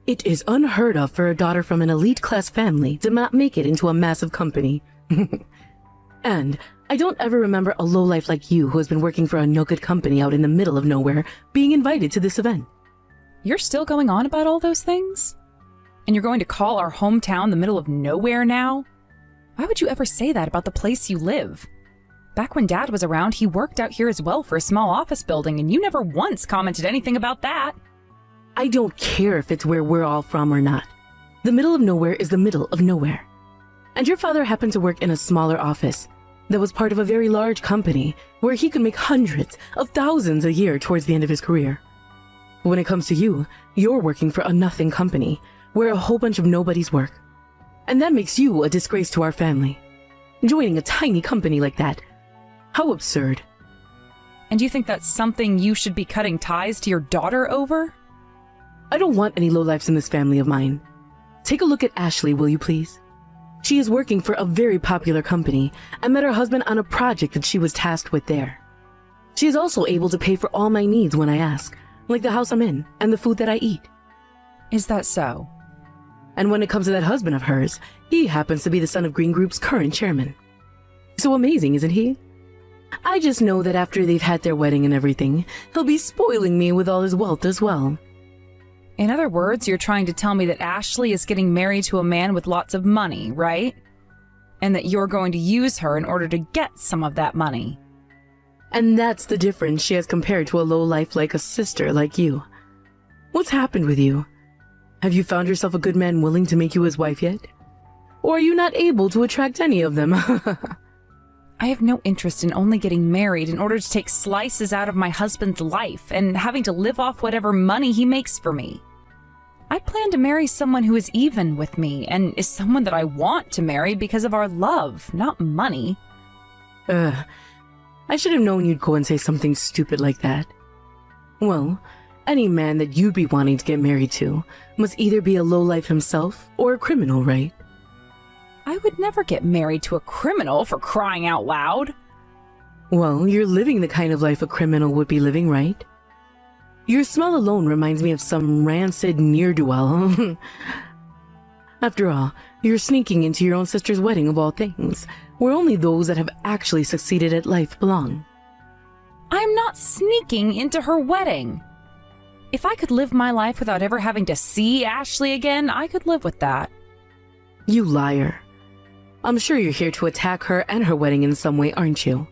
It is unheard of for a daughter from an elite class family to not make it into a massive company. And I don't ever remember a lowlife like you who has been working for a no-good company out in the middle of nowhere being invited to this event. You're still going on about all those things? And you're going to call our hometown the middle of nowhere now? Why would you ever say that about the place you live? Back when Dad was around, he worked out here as well for a small office building, and you never once commented anything about that. I don't care if it's where we're all from or not. The middle of nowhere is the middle of nowhere. And your father happened to work in a smaller office that was part of a very large company where he could make hundreds of thousands a year towards the end of his career. When it comes to you, you're working for a nothing company where a whole bunch of nobodies work. And that makes you a disgrace to our family. Joining a tiny company like that. How absurd. And you think that's something you should be cutting ties to your daughter over? I don't want any lowlifes in this family of mine. Take a look at Ashley, will you please? She is working for a very popular company and met her husband on a project that she was tasked with there. She is also able to pay for all my needs when I ask, like the house I'm in and the food that I eat. Is that so? And when it comes to that husband of hers, he happens to be the son of Green Group's current chairman. So amazing, isn't he? I just know that after they've had their wedding and everything, he'll be spoiling me with all his wealth as well. In other words, you're trying to tell me that Ashley is getting married to a man with lots of money, right? And that you're going to use her in order to get some of that money. And that's the difference she has compared to a lowlife like a sister like you. What's happened with you? Have you found yourself a good man willing to make you his wife yet? Or are you not able to attract any of them? I have no interest in only getting married in order to take slices out of my husband's life and having to live off whatever money he makes for me. I plan to marry someone who is even with me and is someone that I want to marry because of our love, not money. I should have known you'd go and say something stupid like that. Well, any man that you'd be wanting to get married to must either be a lowlife himself or a criminal, right? I would never get married to a criminal, for crying out loud. Well, you're living the kind of life a criminal would be living, right? Your smell alone reminds me of some rancid ne'er-do-well. After all, you're sneaking into your own sister's wedding of all things, where only those that have actually succeeded at life belong. I'm not sneaking into her wedding. If I could live my life without ever having to see Ashley again, I could live with that. You liar. I'm sure you're here to attack her and her wedding in some way, aren't you?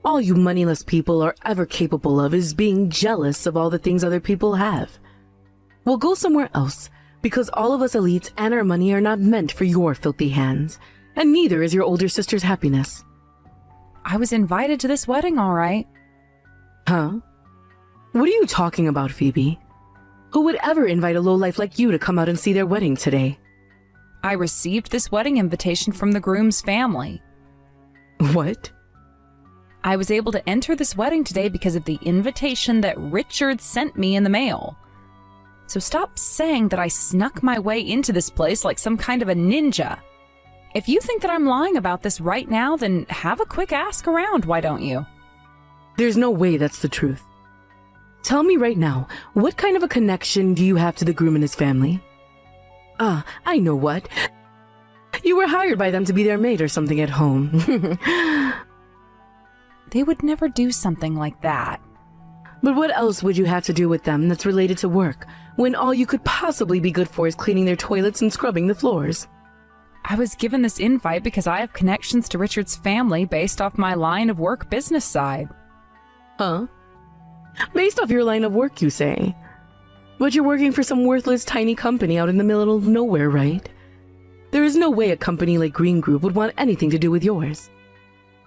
All you moneyless people are ever capable of is being jealous of all the things other people have. Well, go somewhere else, because all of us elites and our money are not meant for your filthy hands, and neither is your older sister's happiness. I was invited to this wedding, all right. Huh? What are you talking about, Phoebe? Who would ever invite a lowlife like you to come out and see their wedding today? I received this wedding invitation from the groom's family. What? I was able to enter this wedding today because of the invitation that Richard sent me in the mail. So stop saying that I snuck my way into this place like some kind of a ninja. If you think that I'm lying about this right now, then have a quick ask around, why don't you? There's no way that's the truth. Tell me right now, what kind of a connection do you have to the groom and his family? Ah, I know what. You were hired by them to be their maid or something at home. They would never do something like that. But what else would you have to do with them that's related to work, when all you could possibly be good for is cleaning their toilets and scrubbing the floors? I was given this invite because I have connections to Richard's family based off my line of work business side. Huh? Based off your line of work, you say? But you're working for some worthless tiny company out in the middle of nowhere, right? There is no way a company like Green Group would want anything to do with yours.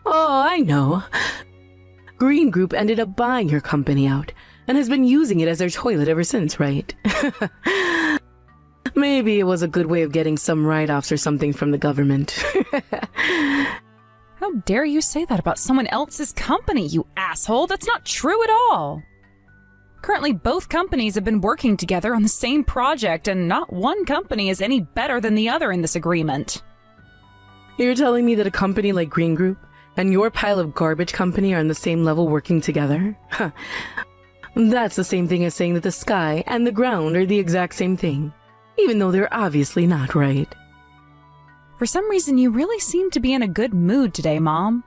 Oh, I know. Green Group ended up buying your company out and has been using it as their toilet ever since, right? Maybe it was a good way of getting some write-offs or something from the government. How dare you say that about someone else's company, you asshole? That's not true at all. Currently, both companies have been working together on the same project, and not one company is any better than the other in this agreement. You're telling me that a company like Green Group and your pile of garbage company are on the same level working together? Huh. That's the same thing as saying that the sky and the ground are the exact same thing, even though they're obviously not, right? For some reason, you really seem to be in a good mood today, Mom.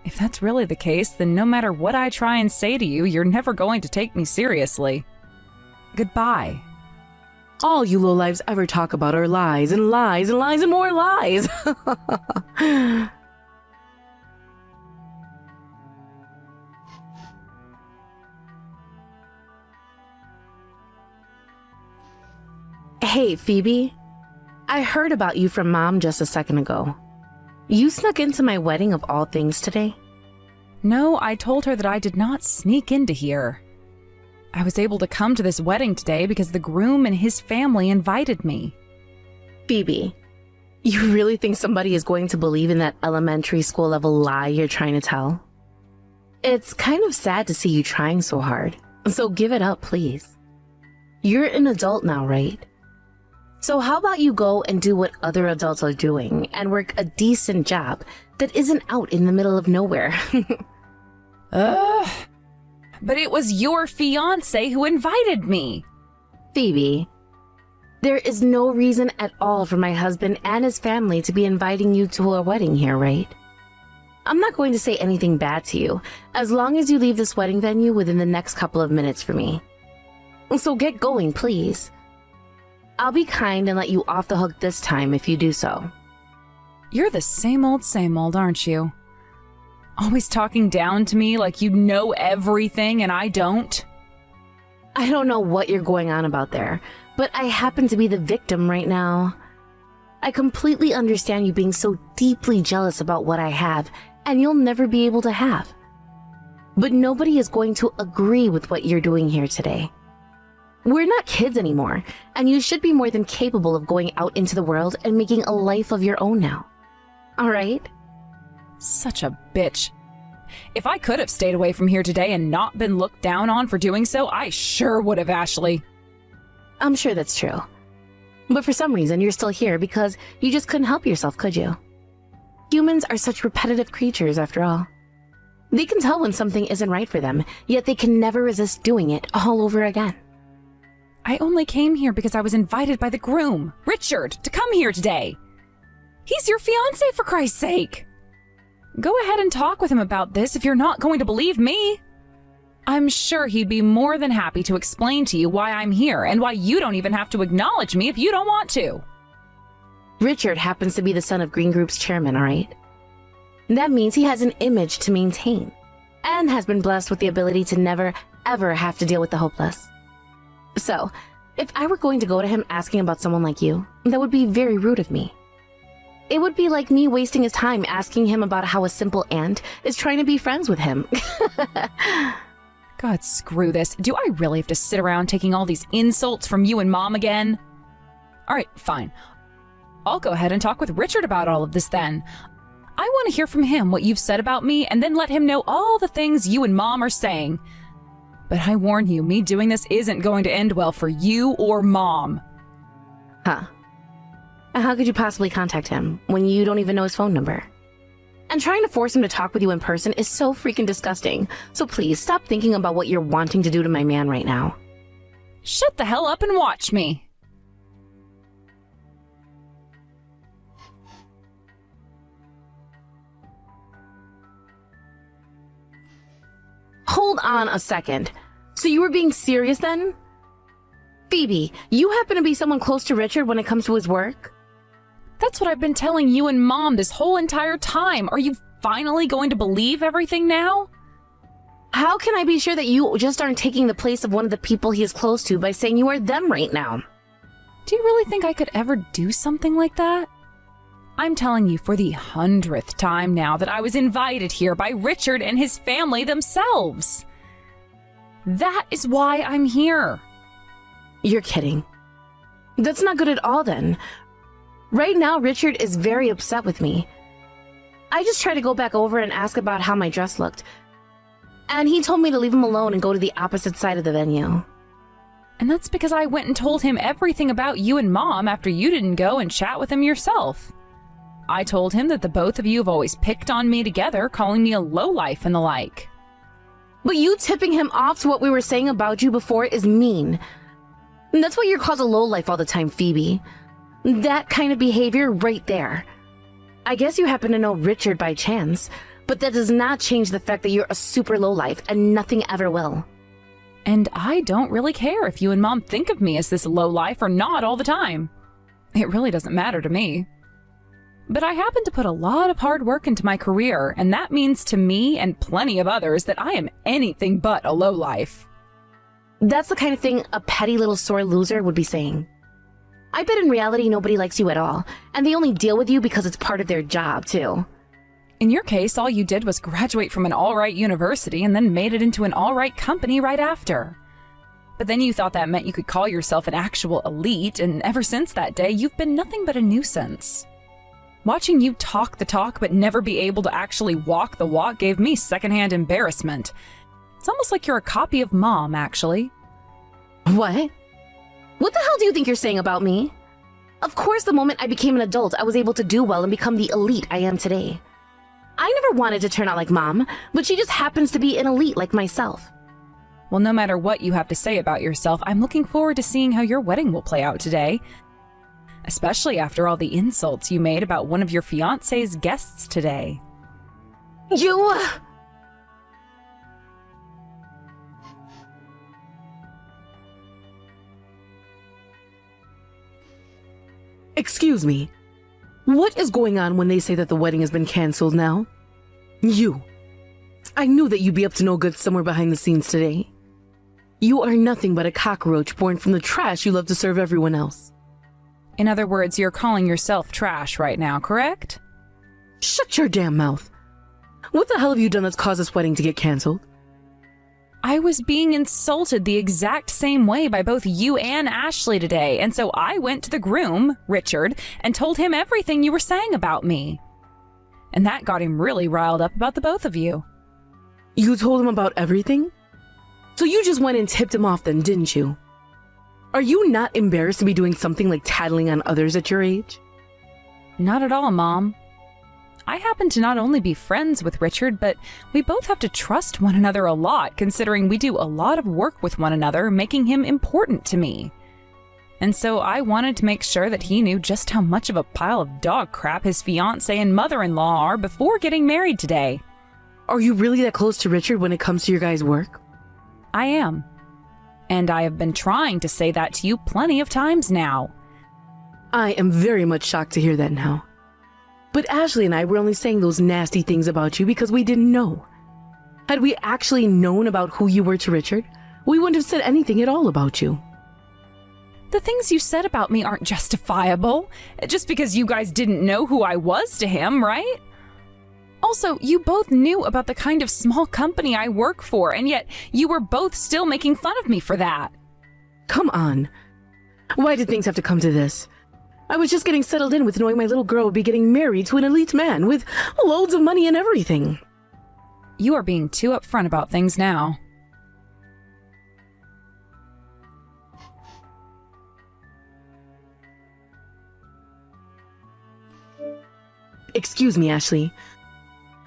If that's really the case, then no matter what I try and say to you, you're never going to take me seriously. Goodbye. All you lowlives ever talk about are lies and lies and lies and more lies. Hey, Phoebe. I heard about you from Mom just a second ago. You snuck into my wedding of all things today? No, I told her that I did not sneak into here. I was able to come to this wedding today because the groom and his family invited me. Phoebe, you really think somebody is going to believe in that elementary school level lie you're trying to tell? It's kind of sad to see you trying so hard, so give it up, please. You're an adult now, right? So how about you go and do what other adults are doing and work a decent job that isn't out in the middle of nowhere? But it was your fiancé who invited me. Phoebe, there is no reason at all for my husband and his family to be inviting you to a wedding here, right? I'm not going to say anything bad to you, as long as you leave this wedding venue within the next couple of minutes for me. So get going, please. I'll be kind and let you off the hook this time if you do so. You're the same old, aren't you? Always talking down to me like you know everything and I don't. I don't know what you're going on about there, but I happen to be the victim right now. I completely understand you being so deeply jealous about what I have and you'll never be able to have. But nobody is going to agree with what you're doing here today. We're not kids anymore, and you should be more than capable of going out into the world and making a life of your own now. All right? Such a bitch. If I could have stayed away from here today and not been looked down on for doing so, I sure would have, Ashley. I'm sure that's true. But for some reason, you're still here because you just couldn't help yourself, could you? Humans are such repetitive creatures, after all. They can tell when something isn't right for them, yet they can never resist doing it all over again. I only came here because I was invited by the groom, Richard, to come here today. He's your fiancé, for Christ's sake. Go ahead and talk with him about this if you're not going to believe me. I'm sure he'd be more than happy to explain to you why I'm here and why you don't even have to acknowledge me if you don't want to. Richard happens to be the son of Green Group's chairman, all right? That means he has an image to maintain and has been blessed with the ability to never, ever have to deal with the hopeless. So, if I were going to go to him asking about someone like you, that would be very rude of me. It would be like me wasting his time asking him about how a simple ant is trying to be friends with him. God, screw this. Do I really have to sit around taking all these insults from you and Mom again? All right, fine. I'll go ahead and talk with Richard about all of this then. I want to hear from him what you've said about me and then let him know all the things you and Mom are saying. But I warn you, me doing this isn't going to end well for you or Mom. Huh. How could you possibly contact him when you don't even know his phone number? And trying to force him to talk with you in person is so freaking disgusting. So please stop thinking about what you're wanting to do to my man right now. Shut the hell up and watch me. Hold on a second. So you were being serious then? Phoebe, you happen to be someone close to Richard when it comes to his work? That's what I've been telling you and Mom this whole entire time. Are you finally going to believe everything now? How can I be sure that you just aren't taking the place of one of the people he is close to by saying you are them right now? Do you really think I could ever do something like that? I'm telling you for the 100th time now that I was invited here by Richard and his family themselves. That is why I'm here. You're kidding. That's not good at all then. Right now, Richard is very upset with me. I just tried to go back over and ask about how my dress looked. And he told me to leave him alone and go to the opposite side of the venue. And that's because I went and told him everything about you and Mom after you didn't go and chat with him yourself. I told him that the both of you have always picked on me together, calling me a lowlife and the like. But you tipping him off to what we were saying about you before is mean. And that's why you're called a lowlife all the time, Phoebe. That kind of behavior right there. I guess you happen to know Richard by chance, but that does not change the fact that you're a super lowlife and nothing ever will. And I don't really care if you and Mom think of me as this lowlife or not all the time. It really doesn't matter to me. But I happen to put a lot of hard work into my career, and that means to me and plenty of others that I am anything but a lowlife. That's the kind of thing a petty little sore loser would be saying. I bet in reality nobody likes you at all, and they only deal with you because it's part of their job, too. In your case, all you did was graduate from an all-right university and then made it into an all-right company right after. But then you thought that meant you could call yourself an actual elite, and ever since that day, you've been nothing but a nuisance. Watching you talk the talk but never be able to actually walk the walk gave me secondhand embarrassment. It's almost like you're a copy of Mom, actually. What? What the hell do you think you're saying about me? Of course, the moment I became an adult, I was able to do well and become the elite I am today. I never wanted to turn out like Mom, but she just happens to be an elite like myself. Well, no matter what you have to say about yourself, I'm looking forward to seeing how your wedding will play out today. Especially after all the insults you made about one of your fiancé's guests today. You... Excuse me. What is going on when they say that the wedding has been canceled now? You. I knew that you'd be up to no good somewhere behind the scenes today. You are nothing but a cockroach born from the trash you love to serve everyone else. In other words, you're calling yourself trash right now, correct? Shut your damn mouth. What the hell have you done that's caused this wedding to get canceled? I was being insulted the exact same way by both you and Ashley today, and so I went to the groom, Richard, and told him everything you were saying about me. And that got him really riled up about the both of you. You told him about everything? So you just went and tipped him off then, didn't you? Are you not embarrassed to be doing something like tattling on others at your age? Not at all, Mom. I happen to not only be friends with Richard, but we both have to trust one another a lot, considering we do a lot of work with one another, making him important to me. And so I wanted to make sure that he knew just how much of a pile of dog crap his fiancé and mother-in-law are before getting married today. Are you really that close to Richard when it comes to your guys' work? I am. And I have been trying to say that to you plenty of times now. I am very much shocked to hear that now. But Ashley and I were only saying those nasty things about you because we didn't know. Had we actually known about who you were to Richard, we wouldn't have said anything at all about you. The things you said about me aren't justifiable, just because you guys didn't know who I was to him, right? Also, you both knew about the kind of small company I work for, and yet you were both still making fun of me for that. Come on. Why did things have to come to this? I was just getting settled in with knowing my little girl would be getting married to an elite man with loads of money and everything. You are being too upfront about things now. Excuse me, Ashley.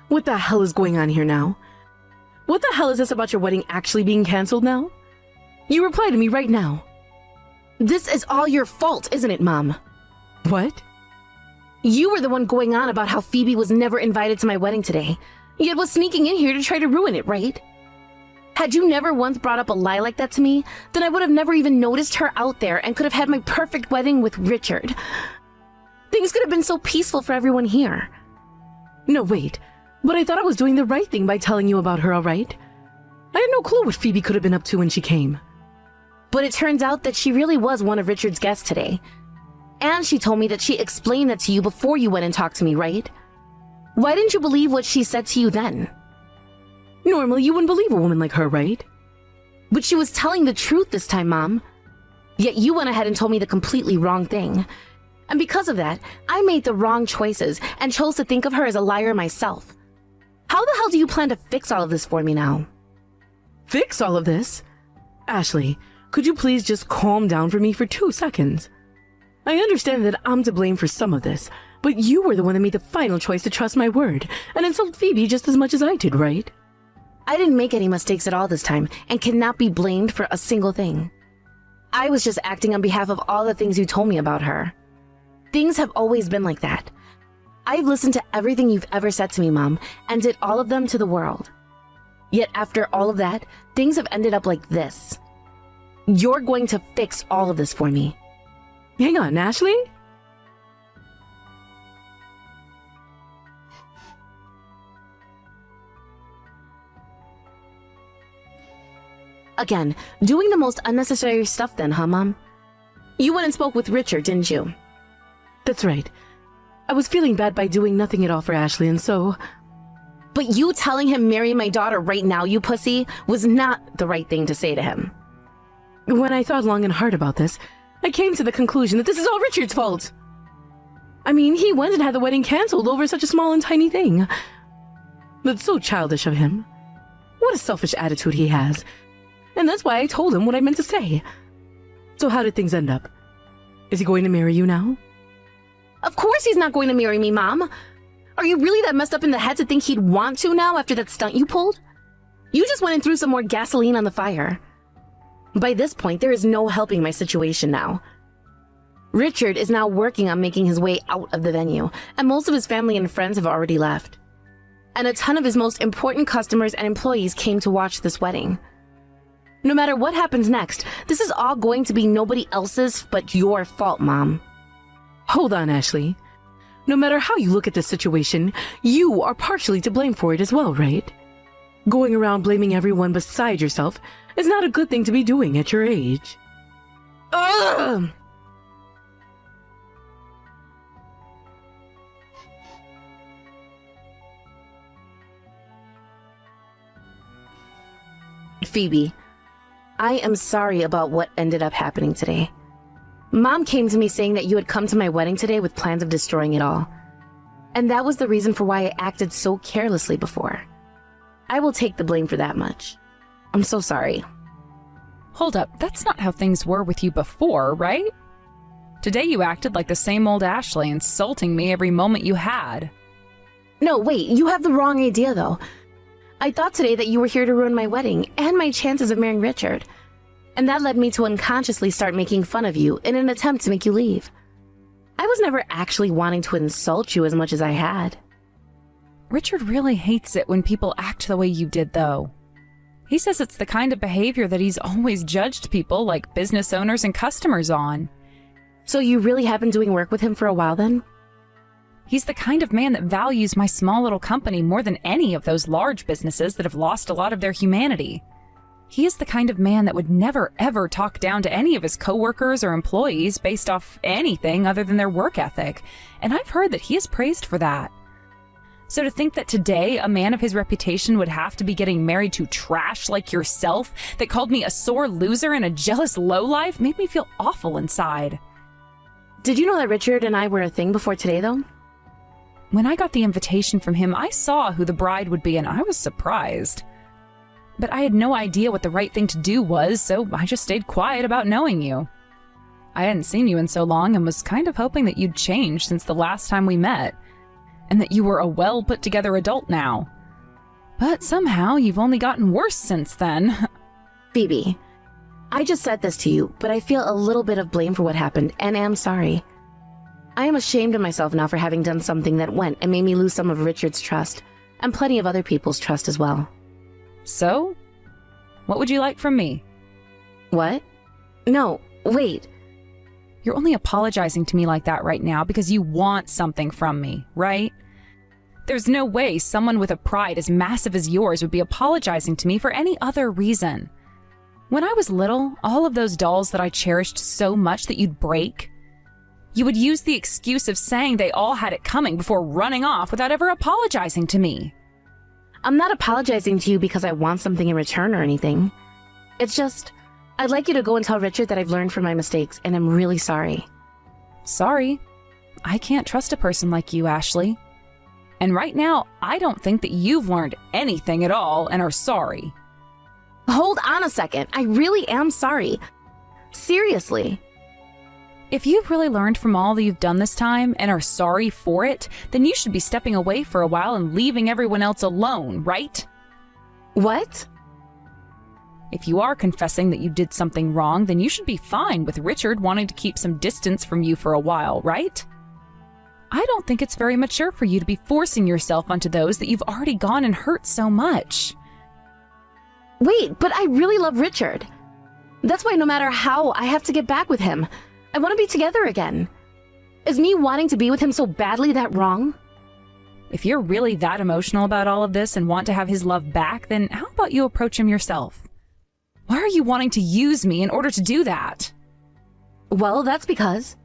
What the hell is going on here now? What the hell is this about your wedding actually being canceled now? You reply to me right now. This is all your fault, isn't it, Mom? What? You were the one going on about how Phoebe was never invited to my wedding today, yet was sneaking in here to try to ruin it, right? Had you never once brought up a lie like that to me, then I would have never even noticed her out there and could have had my perfect wedding with Richard. Things could have been so peaceful for everyone here. No, wait. But I thought I was doing the right thing by telling you about her, all right? I had no clue what Phoebe could have been up to when she came. But it turns out that she really was one of Richard's guests today. And she told me that she explained that to you before you went and talked to me, right? Why didn't you believe what she said to you then? Normally, you wouldn't believe a woman like her, right? But she was telling the truth this time, Mom. Yet you went ahead and told me the completely wrong thing. And because of that, I made the wrong choices and chose to think of her as a liar myself. How the hell do you plan to fix all of this for me now? Fix all of this? Ashley, could you please just calm down for me for 2 seconds? I understand that I'm to blame for some of this, but you were the one that made the final choice to trust my word and insult Phoebe just as much as I did, right? I didn't make any mistakes at all this time and cannot be blamed for a single thing. I was just acting on behalf of all the things you told me about her. Things have always been like that. I've listened to everything you've ever said to me, Mom, and did all of them to the world. Yet after all of that, things have ended up like this. You're going to fix all of this for me. Hang on, Ashley? Again, doing the most unnecessary stuff then, huh, Mom? You went and spoke with Richard, didn't you? That's right. I was feeling bad by doing nothing at all for Ashley, and so... But you telling him marry my daughter right now, you pussy, was not the right thing to say to him. When I thought long and hard about this, I came to the conclusion that this is all Richard's fault. I mean, he went and had the wedding canceled over such a small and tiny thing. That's so childish of him. What a selfish attitude he has. And that's why I told him what I meant to say. So how did things end up? Is he going to marry you now? Of course he's not going to marry me, Mom. Are you really that messed up in the head to think he'd want to now after that stunt you pulled? You just went and threw some more gasoline on the fire. By this point, there is no helping my situation now. Richard is now working on making his way out of the venue, and most of his family and friends have already left. And a ton of his most important customers and employees came to watch this wedding. No matter what happens next, this is all going to be nobody else's but your fault, Mom. Hold on, Ashley. No matter how you look at this situation, you are partially to blame for it as well, right? Going around blaming everyone beside yourself is not a good thing to be doing at your age. Ugh! Phoebe, I am sorry about what ended up happening today. Mom came to me saying that you had come to my wedding today with plans of destroying it all. And that was the reason for why I acted so carelessly before. I will take the blame for that much. I'm so sorry. Hold up, that's not how things were with you before, right? Today you acted like the same old Ashley, insulting me every moment you had. No, wait, you have the wrong idea though. I thought today that you were here to ruin my wedding and my chances of marrying Richard. And that led me to unconsciously start making fun of you in an attempt to make you leave. I was never actually wanting to insult you as much as I had. Richard really hates it when people act the way you did, though. He says it's the kind of behavior that he's always judged people like business owners and customers on. So you really have been doing work with him for a while then? He's the kind of man that values my small little company more than any of those large businesses that have lost a lot of their humanity. He is the kind of man that would never ever talk down to any of his coworkers or employees based off anything other than their work ethic, and I've heard that he is praised for that. So to think that today a man of his reputation would have to be getting married to trash like yourself that called me a sore loser and a jealous lowlife made me feel awful inside. Did you know that Richard and I were a thing before today though? When I got the invitation from him, I saw who the bride would be and I was surprised. But I had no idea what the right thing to do was, so I just stayed quiet about knowing you. I hadn't seen you in so long and was kind of hoping that you'd changed since the last time we met, and that you were a well put together adult now. But somehow you've only gotten worse since then. Phoebe, I just said this to you, but I feel a little bit of blame for what happened and am sorry. I am ashamed of myself now for having done something that went and made me lose some of Richard's trust, and plenty of other people's trust as well. So? What would you like from me? What? No, wait. You're only apologizing to me like that right now because you want something from me, right? There's no way someone with a pride as massive as yours would be apologizing to me for any other reason. When I was little, all of those dolls that I cherished so much that you'd break, you would use the excuse of saying they all had it coming before running off without ever apologizing to me. I'm not apologizing to you because I want something in return or anything. It's just, I'd like you to go and tell Richard that I've learned from my mistakes and I'm really sorry. Sorry. I can't trust a person like you, Ashley. And right now, I don't think that you've learned anything at all and are sorry. Hold on a second. I really am sorry. Seriously. If you've really learned from all that you've done this time and are sorry for it, then you should be stepping away for a while and leaving everyone else alone, right? What? If you are confessing that you did something wrong, then you should be fine with Richard wanting to keep some distance from you for a while, right? I don't think it's very mature for you to be forcing yourself onto those that you've already gone and hurt so much. Wait, but I really love Richard. That's why no matter how, I have to get back with him. I want to be together again. Is me wanting to be with him so badly that wrong? If you're really that emotional about all of this and want to have his love back, then how about you approach him yourself? Why are you wanting to use me in order to do that? Well, that's because...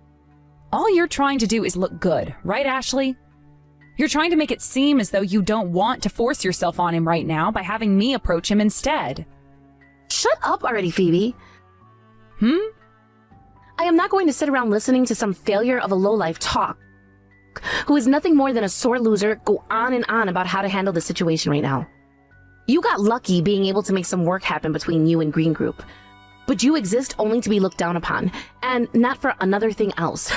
All you're trying to do is look good, right, Ashley? You're trying to make it seem as though you don't want to force yourself on him right now by having me approach him instead. Shut up already, Phoebe. I am not going to sit around listening to some failure of a lowlife talk, who is nothing more than a sore loser, go on and on about how to handle the situation right now. You got lucky being able to make some work happen between you and Green Group, but you exist only to be looked down upon, and not for another thing else.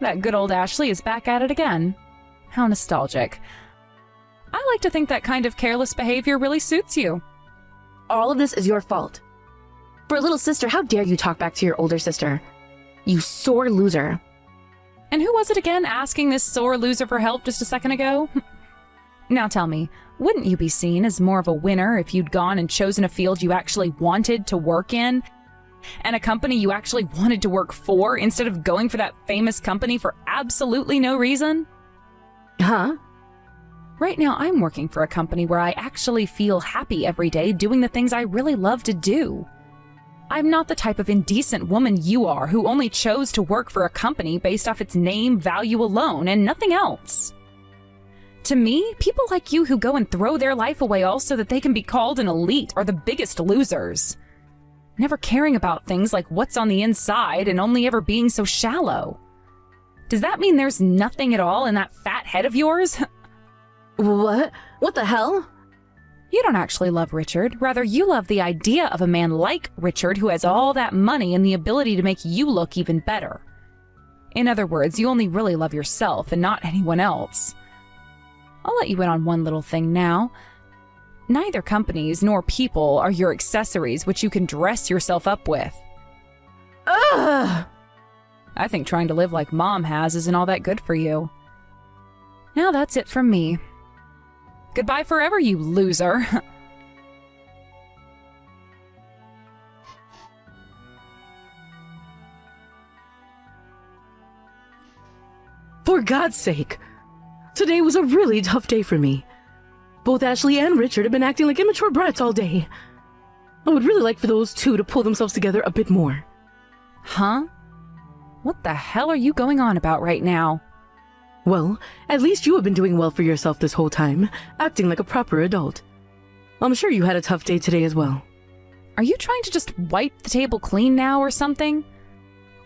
That good old Ashley is back at it again. How nostalgic. I like to think that kind of careless behavior really suits you. All of this is your fault. For a little sister, how dare you talk back to your older sister? You sore loser. And who was it again asking this sore loser for help just a second ago? Now tell me, wouldn't you be seen as more of a winner if you'd gone and chosen a field you actually wanted to work in? And a company you actually wanted to work for instead of going for that famous company for absolutely no reason? Huh? Right now, I'm working for a company where I actually feel happy every day doing the things I really love to do. I'm not the type of indecent woman you are who only chose to work for a company based off its name value alone and nothing else. To me, people like you who go and throw their life away all so that they can be called an elite are the biggest losers. Never caring about things like what's on the inside and only ever being so shallow. Does that mean there's nothing at all in that fat head of yours? What? What the hell? You don't actually love Richard. Rather, you love the idea of a man like Richard who has all that money and the ability to make you look even better. In other words, you only really love yourself and not anyone else. I'll let you in on one little thing now. Neither companies nor people are your accessories which you can dress yourself up with. Ugh! I think trying to live like Mom has isn't all that good for you. Now that's it from me. Goodbye forever, you loser. For God's sake! Today was a really tough day for me. Both Ashley and Richard have been acting like immature brats all day. I would really like for those two to pull themselves together a bit more. Huh? What the hell are you going on about right now? Well, at least you have been doing well for yourself this whole time, acting like a proper adult. I'm sure you had a tough day today as well. Are you trying to just wipe the table clean now or something?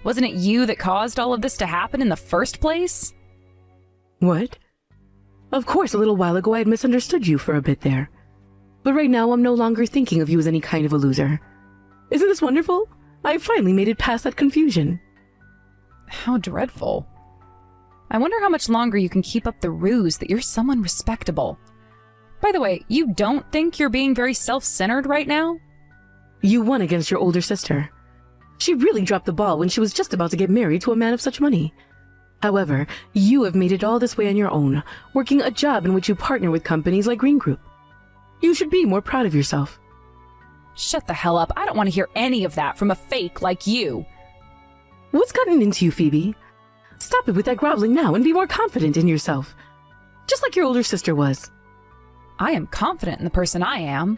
Wasn't it you that caused all of this to happen in the first place? What? Of course, a little while ago I had misunderstood you for a bit there. But right now I'm no longer thinking of you as any kind of a loser. Isn't this wonderful? I finally made it past that confusion. How dreadful. I wonder how much longer you can keep up the ruse that you're someone respectable. By the way, you don't think you're being very self-centered right now? You won against your older sister. She really dropped the ball when she was just about to get married to a man of such money. However, you have made it all this way on your own, working a job in which you partner with companies like Green Group. You should be more proud of yourself. Shut the hell up. I don't want to hear any of that from a fake like you. What's gotten into you, Phoebe? Stop it with that groveling now and be more confident in yourself. Just like your older sister was. I am confident in the person I am.